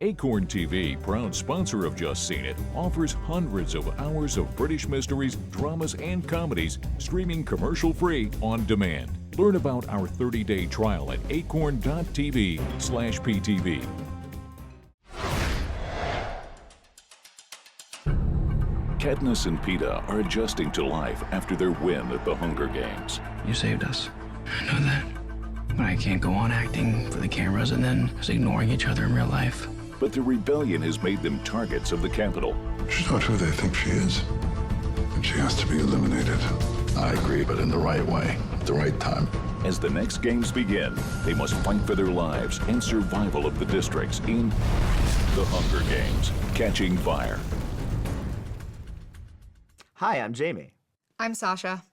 Acorn TV, proud sponsor of Just Seen It, offers hundreds of hours of British mysteries, dramas, and comedies streaming commercial-free on demand. Learn about our 30-day trial at acorn.tv/PTV. Katniss and Peeta are adjusting to life after their win at the Hunger Games. You saved us. I know that. But I can't go on acting for the cameras and then just ignoring each other in real life. But the rebellion has made them targets of the Capitol. She's not who they think she is, and she has to be eliminated. I agree, but in the right way, at the right time. As the next games begin, they must fight for their lives and survival of the districts in the Hunger Games, Catching Fire. Hi, I'm Jami. I'm Sasha.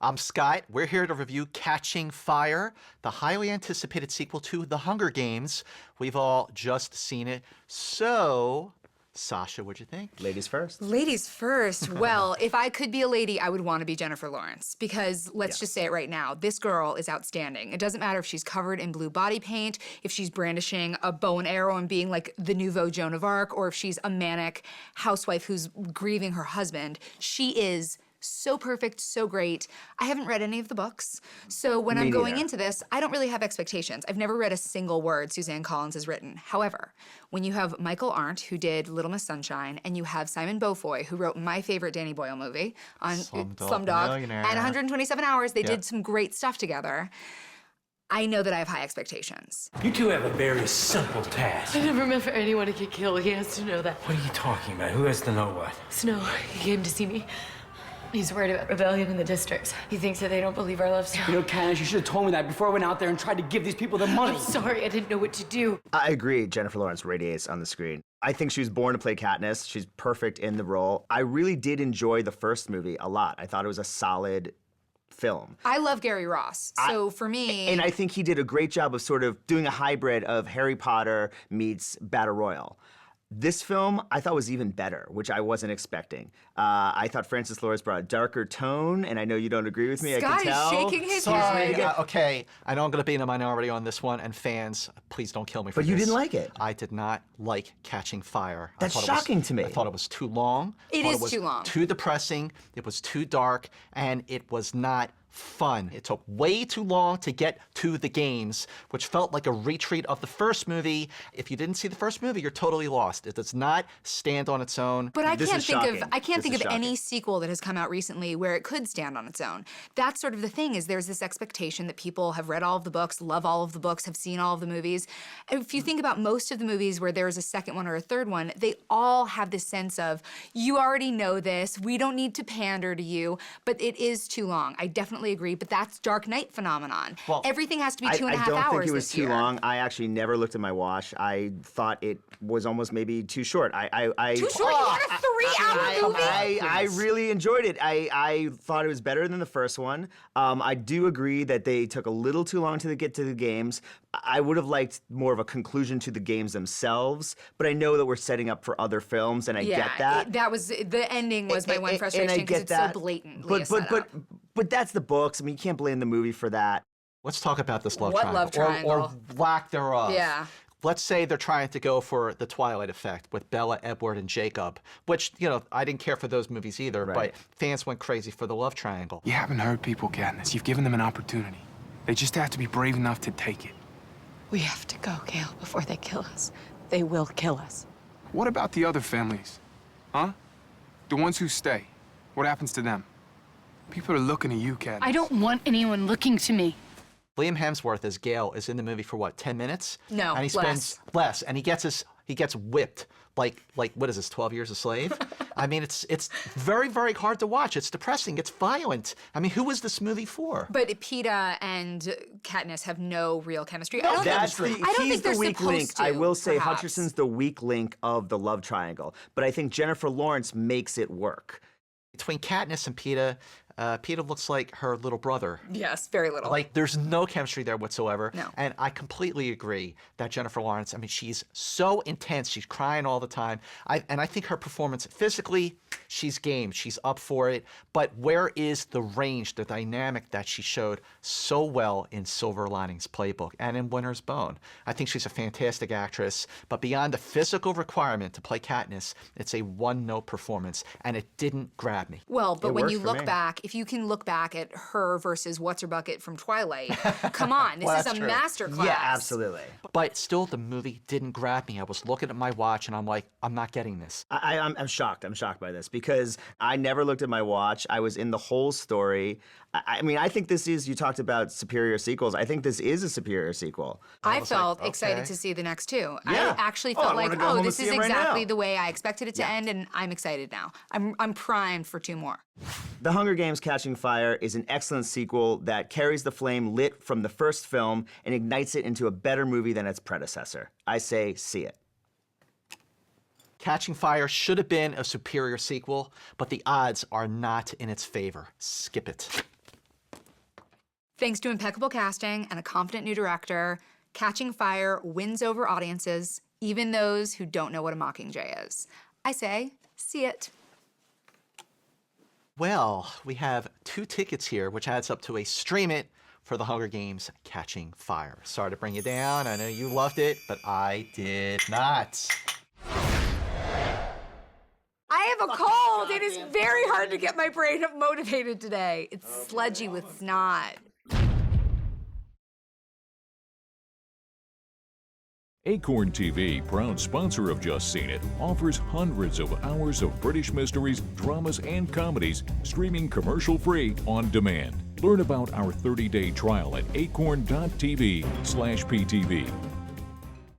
I'm Scott. We're here to review Catching Fire, the highly anticipated sequel to The Hunger Games. We've all just seen it. So, Sasha, what'd you think? Ladies first. Ladies first. Well, if I could be a lady, I would want to be Jennifer Lawerence because let's just say it right now, this girl is outstanding. It doesn't matter if she's covered in blue body paint, if she's brandishing a bow and arrow and being like the nouveau Joan of Arc, or if she's a manic housewife who's grieving her husband. She is so perfect, so great. I haven't read any of the books, so when I'm going into this, I don't really have expectations. I've never read a single word Suzanne Collins has written. However, when you have Michael Arndt, who did Little Miss Sunshine, and you have Simon Beaufoy, who wrote my favorite Danny Boyle movie on Slumdog, and 127 Hours, they did some great stuff together. I know that I have high expectations. You two have a very simple task. I never meant for anyone to get killed. He has to know that. What are you talking about? Who has to know what? Snow, he came to see me. He's worried about rebellion in the districts. He thinks that they don't believe our love story. You know, Katniss, you should have told me that before I went out there and tried to give these people their money. I'm sorry, I didn't know what to do. I agree, Jennifer Lawerence radiates on the screen. I think she was born to play Katniss. She's perfect in the role. I really did enjoy the first movie a lot. I thought it was a solid film. I love Gary Ross, so for me... And I think he did a great job of sort of doing a hybrid of Harry Potter meets Battle Royale. This film, I thought was even better, which I wasn't expecting. I thought Francis Lawrence brought a darker tone, and I know you don't agree with me, Scott I can tell. Scott is shaking his Sorry, head. Okay, I know I'm gonna be in a minority on this one, and fans, please don't kill me for this. But you didn't like it. I did not like Catching Fire. That's shocking to me. I thought it was too long. It is too long. Too depressing, it was too dark, and it was not fun. It took way too long to get to the games, which felt like a retreat of the first movie. If you didn't see the first movie, you're totally lost. It does not stand on its own. But I can't think of any sequel that has come out recently where it could stand on its own. That's sort of the thing, is there's this expectation that people have read all of the books, love all of the books, have seen all of the movies. If you think about most of the movies where there's a second one or a third one, they all have this sense of, you already know this, we don't need to pander to you, but it is too long. I definitely agree, but that's Dark Knight phenomenon. Well, everything has to be 2.5 hours I don't think it was this too year. long. I actually never looked at my watch. I thought it was almost maybe too short. Too short? You want a 3-hour movie? I really enjoyed it. I thought it was better than the first one. I do agree that they took a little too long to get to the games. I would have liked more of a conclusion to the games themselves, but I know that we're setting up for other films, and I get that. The ending was my one frustration because it's so blatantly a setup. But that's the books. I mean, you can't blame the movie for that. Let's talk about this love love triangle? or lack thereof. Yeah. Let's say they're trying to go for the Twilight effect with Bella, Edward, and Jacob, which, you know, I didn't care for those movies either, but fans went crazy for the love triangle. You haven't hurt people, Katniss. You've given them an opportunity. They just have to be brave enough to take it. We have to go, Gale, before they kill us. They will kill us. What about the other families? Huh? The ones who stay. What happens to them? People are looking at you, Katniss. I don't want anyone looking to me. Liam Hemsworth as Gale is in the movie for what, 10 minutes? No, and he spends less, and he gets whipped like what is this, 12 Years a Slave? I mean, it's very, very hard to watch. It's depressing. It's violent. I mean, who was this movie for? But Peeta and Katniss have no real chemistry. No, he's the weak link. I will say perhaps. Hutcherson's the weak link of the love triangle, but I think Jennifer Lawerence makes it work. Between Katniss and Peeta, Peeta looks like her little brother. Yes, very little. Like, there's no chemistry there whatsoever. No. And I completely agree that Jennifer Lawerence, I mean, she's so intense. She's crying all the time. And I think her performance physically, she's game, she's up for it. But where is the range, the dynamic that she showed so well in Silver Linings Playbook and in Winter's Bone? I think she's a fantastic actress, but beyond the physical requirement to play Katniss, it's a one-note performance, and it didn't grab me. Well, but when you look back, if you can look back at her versus What's-Her-Bucket from Twilight, come on, this is a masterclass. Yeah, absolutely. But still, the movie didn't grab me. I was looking at my watch, and I'm like, I'm not getting this. I'm shocked. I'm shocked by this because I never looked at my watch. I was in the whole story. I mean, I think this is, you talked about superior sequels. I think this is a superior sequel. I felt excited to see the next two. Yeah. I actually felt like, oh, this is exactly the way I expected it to end, and I'm excited now. I'm primed for 2 more. The Hunger Games: Catching Fire is an excellent sequel that carries the flame lit from the first film and ignites it into a better movie than its predecessor. I say, see it. Catching Fire should have been a superior sequel, but the odds are not in its favor. Skip it. Thanks to impeccable casting and a confident new director, Catching Fire wins over audiences, even those who don't know what a Mockingjay is. I say, see it. Well, we have 2 tickets here, which adds up to a stream it for The Hunger Games: Catching Fire. Sorry to bring you down. I know you loved it, but I did not. I have a cold. It is very hard to get my brain motivated today. It's sludgy with snot. Acorn TV, proud sponsor of Just Seen It, offers hundreds of hours of British mysteries, dramas, and comedies streaming commercial-free on demand. Learn about our 30-day trial at acorn.tv/PTV.